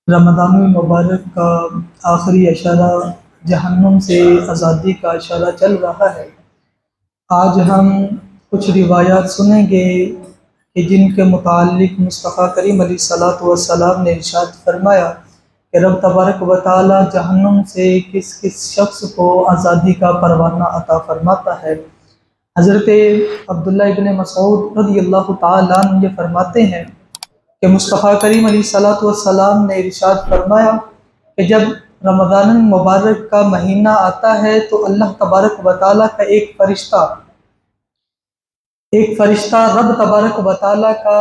رمضان المبارک کا آخری اشارہ جہنم سے آزادی کا اشارہ چل رہا ہے۔ آج ہم کچھ روایات سنیں گے کہ جن کے متعلق مصطفیٰ کریم علیہ الصلوۃ والسلام نے ارشاد فرمایا کہ رب تبارک و تعالی جہنم سے کس کس شخص کو آزادی کا پروانہ عطا فرماتا ہے۔ حضرت عبداللہ ابن مسعود رضی اللہ تعالیٰ عنہ یہ فرماتے ہیں کہ مصطفیٰ کریم علیہ الصلوۃ والسلام نے ارشاد فرمایا کہ جب رمضان المبارک کا مہینہ آتا ہے تو اللہ تبارک و تعالیٰ کا ایک فرشتہ رب تبارک و تعالیٰ کا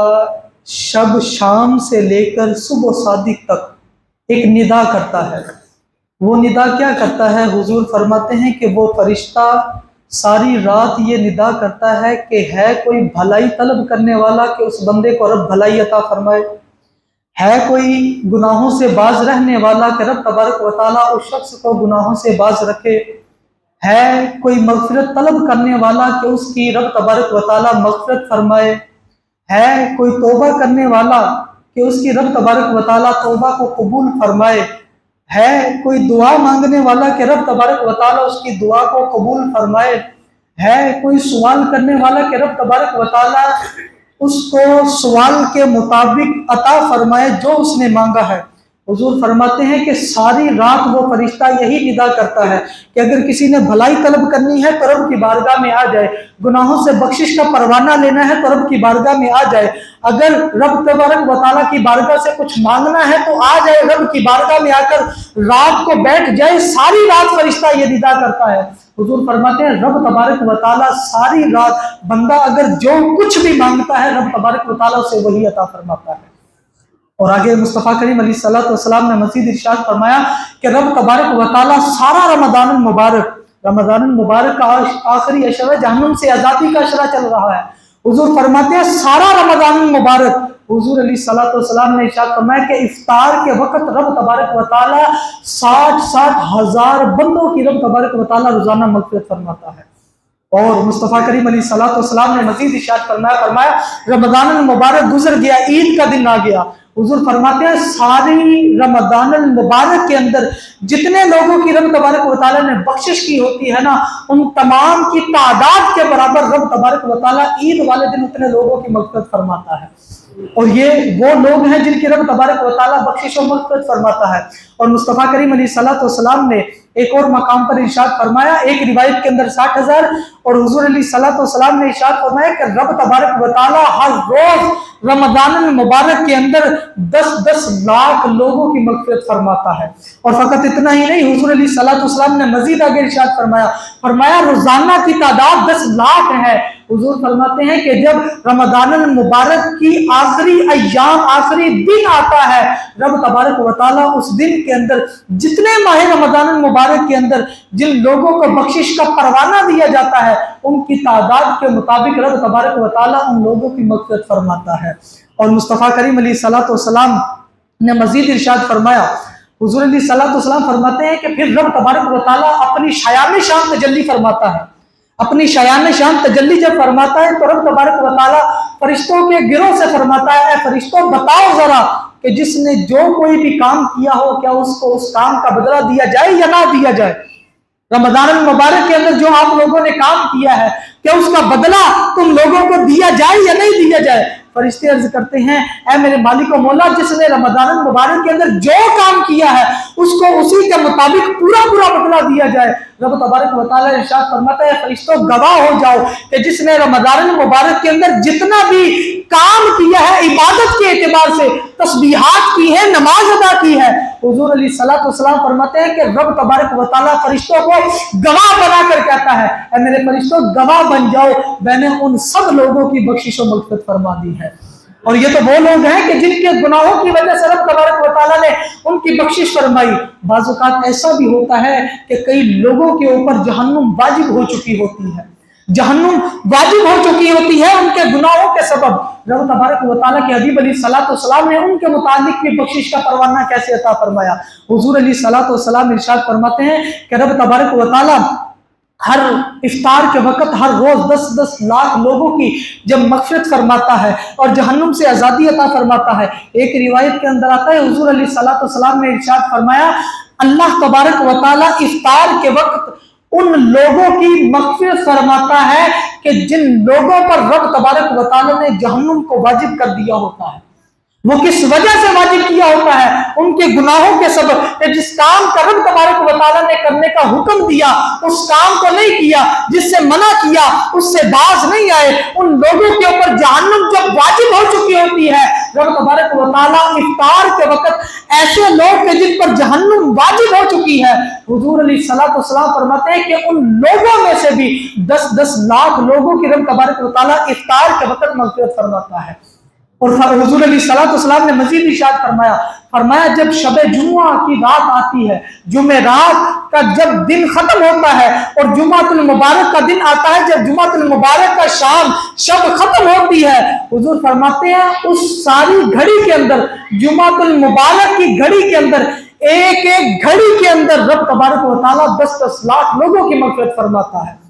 شام سے لے کر صبح صادق تک ایک ندا کرتا ہے۔ وہ ندا کیا کرتا ہے؟ حضور فرماتے ہیں کہ وہ فرشتہ ساری رات یہ ندا کرتا ہے کہ ہے کوئی بھلائی طلب کرنے والا کہ اس بندے کو رب بھلائی عطا فرمائے، ہے کوئی گناہوں سے باز رہنے والا کہ رب تبارک و تعالیٰ اس شخص کو گناہوں سے باز رکھے، ہے کوئی مغفرت طلب کرنے والا کہ اس کی رب تبارک و تعالیٰ مغفرت فرمائے، ہے کوئی توبہ کرنے والا کہ اس کی رب تبارک و تعالیٰ توبہ کو قبول فرمائے، ہے کوئی دعا مانگنے والا کہ رب تبارک و تعالیٰ اس کی دعا کو قبول فرمائے، ہے کوئی سوال کرنے والا کہ رب تبارک و تعالیٰ اس کو سوال کے مطابق عطا فرمائے جو اس نے مانگا ہے۔ حضور فرماتے ہیں کہ ساری رات وہ فرشتہ یہی ندا کرتا ہے کہ اگر کسی نے بھلائی طلب کرنی ہے تو رب کی بارگاہ میں آ جائے، گناہوں سے بخشش کا پروانہ لینا ہے تو رب کی بارگاہ میں آ جائے، اگر رب تبارک و تعالیٰ کی بارگاہ سے کچھ مانگنا ہے تو آ جائے، رب کی بارگاہ میں آ کر رات کو بیٹھ جائے۔ ساری رات فرشتہ یہ ندا کرتا ہے۔ حضور فرماتے ہیں رب تبارک و تعالیٰ ساری رات بندہ اگر جو کچھ بھی مانگتا ہے رب تبارک و تعالیٰ اسے وہی عطا فرماتا ہے۔ اور آگے مصطفیٰ کریم علیہ الصلوۃ والسلام نے مزید ارشاد فرمایا کہ رب تبارک و تعالیٰ سارا رمضان المبارک کا آخری اشرہ جہنم سے آزادی کا اشرہ چل رہا ہے۔ حضور فرماتے ہیں سارا رمضان المبارک، حضور علیہ الصلوۃ والسلام نے ارشاد فرمایا کہ افطار کے وقت رب تبارک و تعالیٰ 60 ہزار بندوں کی رب تبارک و تعالیٰ روزانہ مغفرت فرماتا ہے۔ اور مصطفیٰ کریم علیہ الصلوۃ والسلام نے مزید ارشاد فرمایا رمضان المبارک گزر گیا، عید کا دن آ گیا۔ حضور فرماتے ہیں ساری رمضان المبارک کے اندر جتنے لوگوں کی رب تبارک و تعالیٰ نے بخشش کی ہوتی ہے نا، ان تمام کی تعداد کے برابر رب تبارک و تعالیٰ عید والے دن اتنے لوگوں کی مغفرت فرماتا ہے۔ اور یہ وہ لوگ ہیں جن کی رب تبارک و تعالیٰ بخشش و مغفرت فرماتا ہے۔ اور مصطفیٰ کریم علیہ الصلوۃ والسلام نے ایک اور مقام پر ارشاد فرمایا، ایک روایت کے اندر 60,000 اور حضور علیہ الصلوۃ والسلام نے ارشاد فرمایا کہ رب تبارک و تعالیٰ ہر روز رمضان المبارک کے اندر 10 لاکھ لوگوں کی مغفرت فرماتا ہے۔ اور فقط اتنا ہی نہیں، حضور علیہ الصلوۃ والسلام نے مزید آگے ارشاد فرمایا روزانہ کی تعداد 10 لاکھ ہے۔ حضور فرماتے ہیں کہ جب رمضان المبارک کی آخری ایام آخری دن آتا ہے، رب تبارک و تعالیٰ اس دن کے اندر جتنے ماہ رمضان المبارک کے اندر جن لوگوں کو بخشش کا پروانہ دیا جاتا ہے ان کی تعداد کے مطابق رب تبارک و تعالیٰ ان لوگوں کی مغفرت فرماتا ہے۔ اور مصطفیٰ کریم علیہ الصلوۃ والسلام نے مزید ارشاد فرمایا، حضور علیہ الصلوۃ والسلام فرماتے ہیں کہ پھر رب تبارک و تعالیٰ اپنی شایان شان تجلی فرماتا ہے۔ اپنی شایان شان تجلی جب فرماتا ہے تو رب تبارک و تعالیٰ فرشتوں کے گروہ سے فرماتا ہے، اے فرشتوں بتاؤ ذرا کہ جس نے جو کوئی بھی کام کیا ہو کیا اس کو اس کام کا بدلہ دیا جائے یا نہ دیا جائے۔ رمضان المبارک کے اندر جو آپ لوگوں نے کام کیا ہے کیا اس کا بدلہ تم لوگوں کو دیا جائے یا نہیں دیا جائے؟ فرشتے عرض کرتے ہیں اے میرے مالک و مولا، جس نے رمضان المبارک کے اندر جو کام کیا ہے اس کو اسی کے مطابق پورا بدلہ دیا جائے۔ رب تبارک و تعالیٰ ارشاد فرماتا ہے فرشتوں گواہ ہو جاؤ کہ جس نے رمضان المبارک کے اندر جتنا بھی کام کیا ہے عبادت کے اعتبار سے، تسبیحات کی ہے، نماز ادا کی ہے، حضور علیہ الصلوۃ والسلام فرماتے ہیں کہ رب تبارک و تعالیٰ فرشتوں کو گواہ بنا کر کہتا ہے اے میرے فرشتوں گواہ بن جاؤ، میں نے ان سب لوگوں کی بخشش و مغفرت فرما دی ہے۔ اور یہ تو وہ لوگ ہیں کہ جن کے گناہوں کی وجہ سے رب تبارک و تعالیٰ نے ان کی بخشش فرمائی۔ بعض اوقات ایسا بھی ہوتا ہے کہ کئی لوگوں کے اوپر جہنم واجب ہو چکی ہوتی ہے، جہنم واجب ہو چکی ہوتی ہے ان کے گناہوں کے سبب۔ رب تبارک و تعالیٰ کے حبیب علیہ الصلوۃ والسلام نے ان کے متعلق بھی بخشش کا پروانہ کیسے عطا فرمایا۔ حضور علیہ الصلوۃ والسلام ارشاد فرماتے ہیں کہ رب تبارک و تعالیٰ ہر افطار کے وقت ہر روز 10-10 لاکھ لوگوں کی جب مغفرت فرماتا ہے اور جہنم سے آزادی عطا فرماتا ہے۔ ایک روایت کے اندر آتا ہے حضور علیہ الصلوۃ والسلام نے ارشاد فرمایا، اللہ تبارک و تعالیٰ افطار کے وقت ان لوگوں کی مغفرت فرماتا ہے کہ جن لوگوں پر رب تبارک و تعالیٰ نے جہنم کو واجب کر دیا ہوتا ہے۔ وہ کس وجہ سے واجب کیا ہوتا ہے؟ ان کے گناہوں کے سبب، کہ جس کام کا رب تبارک و تعالیٰ نے کرنے کا حکم دیا اس کام کو نہیں کیا، جس سے منع کیا اس سے باز نہیں آئے، ان لوگوں کے اوپر جہنم جب واجب ہو چکی ہوتی ہے، رب تبارک و تعالیٰ افطار کے وقت ایسے لوگ کے جن پر جہنم واجب ہو چکی ہے، حضور علیہ الصلوۃ والسلام فرماتے ہیں کہ ان لوگوں میں سے بھی 10-10 لاکھ لوگوں کی رب تبارک و تعالیٰ افطار کے وقت مغفرت فرماتا ہے۔ اور حضور علیہ الصلوۃ والسلام نے مزید ارشاد فرمایا جب شب جمعہ کی رات آتی ہے، جمعرات کا جب دن ختم ہوتا ہے اور جمعۃ المبارک کا دن آتا ہے، جب جمعۃ المبارک کا شب ختم ہوتی ہے، حضور فرماتے ہیں اس ساری گھڑی کے اندر، جمعۃ المبارک کی گھڑی کے اندر، ایک ایک گھڑی کے اندر رب تبارک و تعالیٰ 10-10 لاکھ لوگوں کی مغفرت فرماتا ہے۔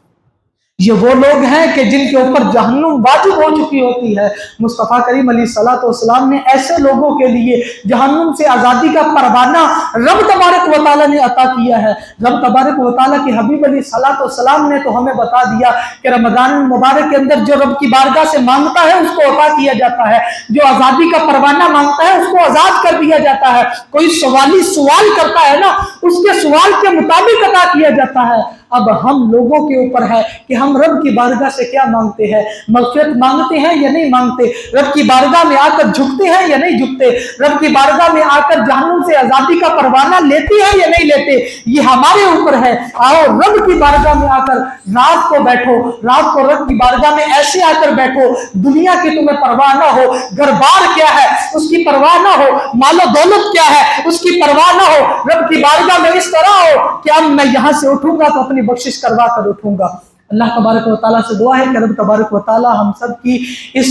یہ وہ لوگ ہیں کہ جن کے اوپر جہنم واجب ہو چکی ہوتی ہے۔ مصطفیٰ کریم علیہ الصلوۃ والسلام نے ایسے لوگوں کے لیے جہنم سے آزادی کا پروانہ رب تبارک و تعالیٰ نے عطا کیا ہے۔ رب تبارک و تعالیٰ کے حبیب علیہ الصلوۃ والسلام نے تو ہمیں بتا دیا کہ رمضان المبارک کے اندر جو رب کی بارگاہ سے مانگتا ہے اس کو عطا کیا جاتا ہے، جو آزادی کا پروانہ مانگتا ہے اس کو آزاد کر دیا جاتا ہے۔ کوئی سوالی سوال کرتا ہے نا، اس کے سوال کے مطابق عطا کیا جاتا ہے۔ اب ہم لوگوں کے اوپر ہے کہ ہم رب کی بارگاہ سے کیا مانگتے ہیں، مغفرت مانگتے ہیں یا نہیں مانگتے، رب کی بارگاہ میں آ کر جھکتے ہیں یا نہیں جھکتے، رب کی بارگاہ میں آ کر جہنم سے آزادی کا پروانہ لیتے ہیں یا نہیں لیتے، یہ ہمارے اوپر ہے۔ آؤ رب کی بارگاہ میں آ کر رات کو بیٹھو، رات کو رب کی بارگاہ میں ایسے آ کر بیٹھو، دنیا کی تمہیں پرواہ نہ ہو، گھر بار کیا ہے اس کی پرواہ نہ ہو، مال و دولت کیا ہے اس کی پرواہ نہ ہو، رب کی بارگاہ میں اس طرح ہو کہ اب میں یہاں سے اٹھوں گا تو اپنی بخشش کروا کر اٹھوں گا۔ اللہ تبارک و تعالیٰ سے دعا ہے کہ رب تبارک و تعالیٰ ہم سب کی اس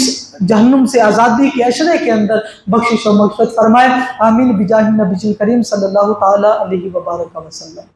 جہنم سے آزادی کے عشرے کے اندر بخشش و مغفرت فرمائے۔ آمین بجاہ النبی کریم صلی اللہ تعالیٰ علیہ وبارک وسلم۔